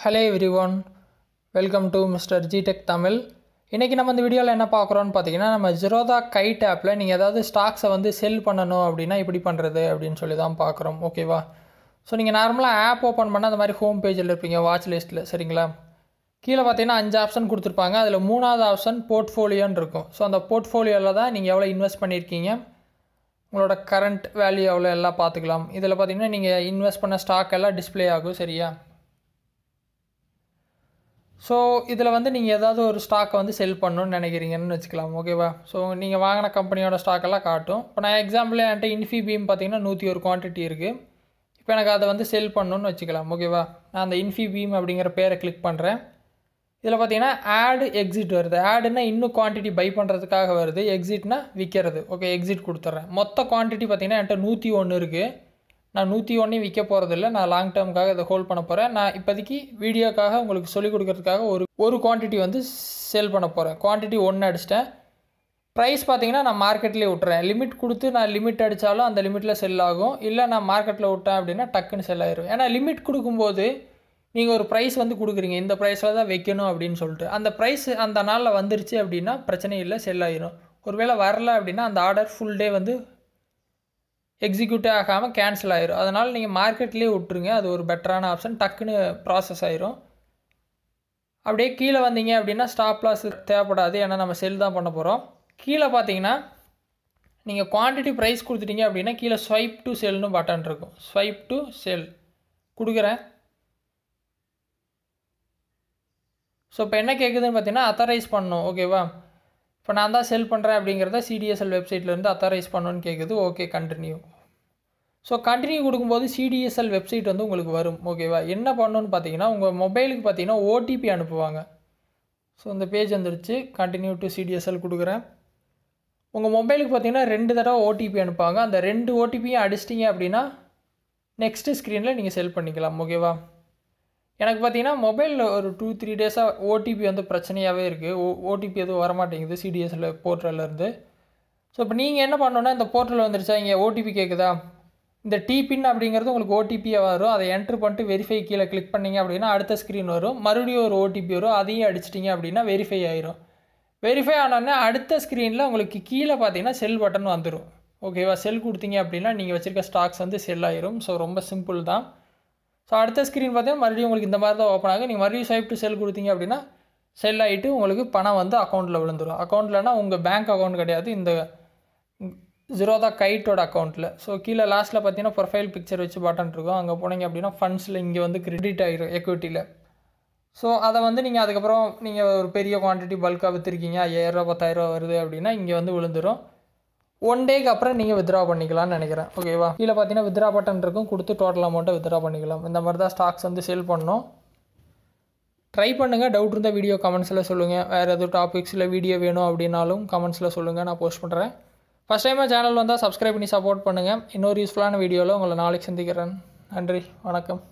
Hello everyone, welcome to Mr. GTech Tamil. இன்னைக்கு நம்ம இந்த வீடியோல என்ன பார்க்கறோம்னு பாத்தீங்கன்னா நம்ம Zerodha Kite appல நீங்க ஏதாவது ஸ்டாக்ஸை வந்து செல் பண்ணனும் அப்படினா எப்படி பண்றது அப்படினு சொல்லி தான் பார்க்கறோம். ஓகேவா? சோ நீங்க நார்மலா ஆப் ஓபன் பண்ணா அந்த மாதிரி ஹோம் பேஜ்ல இருப்பீங்க வாட்ச் லிஸ்ட்ல, சரிங்களா? கீழ பாத்தீங்கன்னா 5 ஆப்ஷன் கொடுத்திருப்பாங்க. அதுல மூணாவது ஆப்ஷன் போர்ட்ஃபோலியோன்னு இருக்கும். சோ அந்த போர்ட்ஃபோலியோல தான் நீங்க எவ்வளவு இன்வெஸ்ட் பண்ணிருக்கீங்க, உங்களோட கரண்ட் வேல்யூ எவ்வளவு எல்லாம் பாத்துக்கலாம். இதல பாத்தீங்கன்னா நீங்க இன்வெஸ்ட் பண்ண ஸ்டாக் எல்லாம் டிஸ்ப்ளே ஆகும், சரியா? ஸோ இதில் வந்து நீங்கள் ஏதாவது ஒரு ஸ்டாக்கை வந்து செல் பண்ணணும்னு நினைக்கிறீங்கன்னு வச்சுக்கலாம். ஓகேவா? ஸோ நீங்கள் வாங்கின கம்பெனியோட ஸ்டாக்கெல்லாம் காட்டும். இப்போ நான் எக்ஸாம்பிள் என்கிட்ட இன்ஃபிபீம் பார்த்தீங்கன்னா 101 குவான்டிட்டி இருக்குது. இப்போ எனக்கு அதை வந்து செல் பண்ணணும்னு வச்சுக்கலாம். ஓகேவா? நான் அந்த இன்ஃபிபீம் அப்படிங்கிற பேரை கிளிக் பண்ணுறேன். இதில் பார்த்தீங்கன்னா ஆட் எக்ஸிட் வருது. ஆடுன்னா இன்னும் குவான்டிட்டி பை பண்ணுறதுக்காக வருது, எக்ஸிட்னா விற்கிறது. ஓகே, எக்ஸிட் கொடுத்துட்றேன். மொத்த குவான்டிட்டி பார்த்தீங்கன்னா என்கிட்ட 101 இருக்குது. நான் 101 விற்க போகிறதில்ல, நான் லாங் டேர்முக்காக இதை ஹோல்ட் பண்ண போகிறேன். நான் இப்போதைக்கு வீடியோக்காக உங்களுக்கு சொல்லிக் கொடுக்கறதுக்காக ஒரு குவான்டிட்டி வந்து செல் பண்ண போகிறேன். குவான்டிட்டி 1 அடிச்சிட்டேன். ப்ரைஸ் பார்த்தீங்கன்னா நான் மார்க்கெட்லேயே விட்டுறேன். லிமிட் கொடுத்து நான் லிமிட் அடித்தாலும் அந்த லிமிட்டில் செல் ஆகும். இல்லை நான் மார்க்கெட்டில் விட்டேன் அப்படின்னா டக்குன்னு செல் ஆயிடும். ஏன்னா லிமிட் கொடுக்கும்போது நீங்கள் ஒரு ப்ரைஸ் வந்து கொடுக்குறீங்க, இந்த ப்ரைஸில் தான் வைக்கணும் அப்படின்னு சொல்லிட்டு. அந்த ப்ரைஸ் அந்த நாளில் வந்துருச்சு அப்படின்னா பிரச்சனை இல்லை, செல் ஆயிடும். ஒருவேளை வரல அப்படின்னா அந்த ஆர்டர் ஃபுல் டே வந்து எக்ஸிக்யூட்டே ஆகாமல் கேன்சல் ஆயிரும். அதனால் நீங்கள் மார்க்கெட்லேயே விட்டுருங்க, அது ஒரு பெட்டரான ஆப்ஷன். டக்குன்னு ப்ராசஸ் ஆயிரும். அப்படியே கீழே வந்தீங்க அப்படின்னா ஸ்டாப் லாஸ் தேவைப்படாது, ஏன்னா நம்ம செல் தான் பண்ண போகிறோம். கீழே பார்த்தீங்கன்னா நீங்கள் குவான்டிட்டி ப்ரைஸ் கொடுத்துட்டீங்க அப்படின்னா கீழே ஸ்வைப் டு செல்னு பட்டன் இருக்கும். ஸ்வைப் டு செல் கொடுக்குறேன். ஸோ இப்போ என்ன கேட்குதுன்னு பார்த்தீங்கன்னா அத்தரைஸ் பண்ணணும். ஓகேவா? இப்போ நான் தான் செல் பண்ணுறேன் அப்படிங்கிறத சிடிஎஸ்எல் வெப்சைட்லேருந்து அத்தரைஸ் பண்ணணும்னு கேட்குது. Okay, continue. ஸோ கண்டினியூ கொடுக்கும்போது சிடிஎஸ்எல் வெப்சைட் வந்து உங்களுக்கு வரும். ஓகேவா? என்ன பண்ணணும்னு பார்த்தீங்கன்னா உங்கள் மொபைலுக்கு பார்த்தீங்கன்னா ஓடிபி அனுப்புவாங்க. ஸோ இந்த பேஜ் வந்துருச்சு. கண்டினியூ டு சிடிஎஸ்எல் கொடுக்குறேன். உங்கள் மொபைலுக்கு பார்த்தீங்கன்னா 2 தடவை ஓடிபி அனுப்புவாங்க. அந்த 2 ஓடிபியும் அடிச்சிட்டிங்க அப்படின்னா நெக்ஸ்ட்டு ஸ்க்ரீனில் நீங்கள் செல் பண்ணிக்கலாம். ஓகேவா? எனக்கு பார்த்தீங்கன்னா மொபைலில் ஒரு 2-3 டேஸாக ஓடிபி வந்து பிரச்சனையாகவே இருக்குது. ஓடிபி எதுவும் வரமாட்டேங்குது சிடிஎஸ்எல் போர்ட்டல்லேருந்து. ஸோ இப்போ நீங்கள் என்ன பண்ணணுன்னா இந்த போர்ட்டல் வந்துருச்சா, இங்கே ஓடிபி கேட்குதா, இந்த டிபின் அப்படிங்கிறது உங்களுக்கு ஓடிபியாக வரும். அதை என்ட்ரு பண்ணிட்டு வெரிஃபை கீழே கிளிக் பண்ணிங்க அப்படின்னா அடுத்த ஸ்க்ரீன் வரும். மறுபடியும் ஒரு ஓடிபி வரும். அதையும் அடிச்சிட்டிங்க அப்படின்னா வெரிஃபை ஆயிரும். வெரிஃபை ஆனோடனே அடுத்த ஸ்க்ரீனில் உங்களுக்கு கீழே பார்த்தீங்கன்னா செல் பட்டன் வந்துடும். ஓகேவா? செல் கொடுத்தீங்க அப்படின்னா நீங்கள் வச்சுருக்க ஸ்டாக்ஸ் வந்து செல் ஆயிரும். ஸோ ரொம்ப சிம்பிள் தான். ஸோ அடுத்த ஸ்க்ரீன் பார்த்தீங்கன்னா மறுபடியும் உங்களுக்கு இந்த மாதிரி தான் ஓப்பன் ஆகும். நீங்கள் மறுபடியும் ஸ்வைப் டு செல் கொடுத்தீங்க அப்படின்னா செல் ஆகிட்டு உங்களுக்கு பணம் வந்து அக்கௌண்ட்டில் விழுந்துடும். அக்கௌண்ட்லனா உங்கள் பேங்க் அக்கௌண்ட் கிடையாது, இந்த Zerodha Kiteோட அக்கௌண்ட்டில். ஸோ கீழே லாஸ்ட்டில் பார்த்தீங்கன்னா ப்ரொஃபைல் பிக்சர் வச்சு பட்டன் இருக்கும். அங்கே போனீங்க அப்படின்னா ஃபண்ட்ஸில் இங்கே வந்து கிரெடிட் ஆகிடும் எக்விட்டியில். ஸோ அதை வந்து நீங்கள் அதுக்கப்புறம் நீங்கள் ஒரு பெரிய குவான்டிட்டி பல்காக விற்றுருக்கீங்க, 5000 10,000 வருது அப்படின்னா இங்கே வந்து விழுந்துடும். 1 டேக்கு அப்புறம் நீங்கள் வித்ட்ரா பண்ணிக்கலாம்னு நினைக்கிறேன். ஓகேவா? கீழே பார்த்தீங்கன்னா வித்ட்ரா பட்டன் இருக்கும், கொடுத்து டோட்டல் அமௌண்ட்டை வித்ட்ரா பண்ணிக்கலாம். இந்த மாதிரி தான் ஸ்டாக்ஸ் வந்து செல் பண்ணணும். ட்ரை பண்ணுங்கள். டவுட் இருந்தால் வீடியோ கமெண்ட்ஸில் சொல்லுங்கள். வேறு எதுவும் டாபிக்ஸில் வீடியோ வேணும் அப்படின்னாலும் கமெண்ட்ஸில் சொல்லுங்கள், நான் போஸ்ட் பண்ணுறேன். ஃபஸ்ட் டைமாக சேனல் வந்தால் சப்ஸ்கிரைப் பண்ணி சப்போர்ட் பண்ணுங்கள். இன்னொரு யூஸ்ஃபுல்லான வீடியோவில் உங்களை நாளைக்கு சந்திக்கிறேன். நன்றி, வணக்கம்.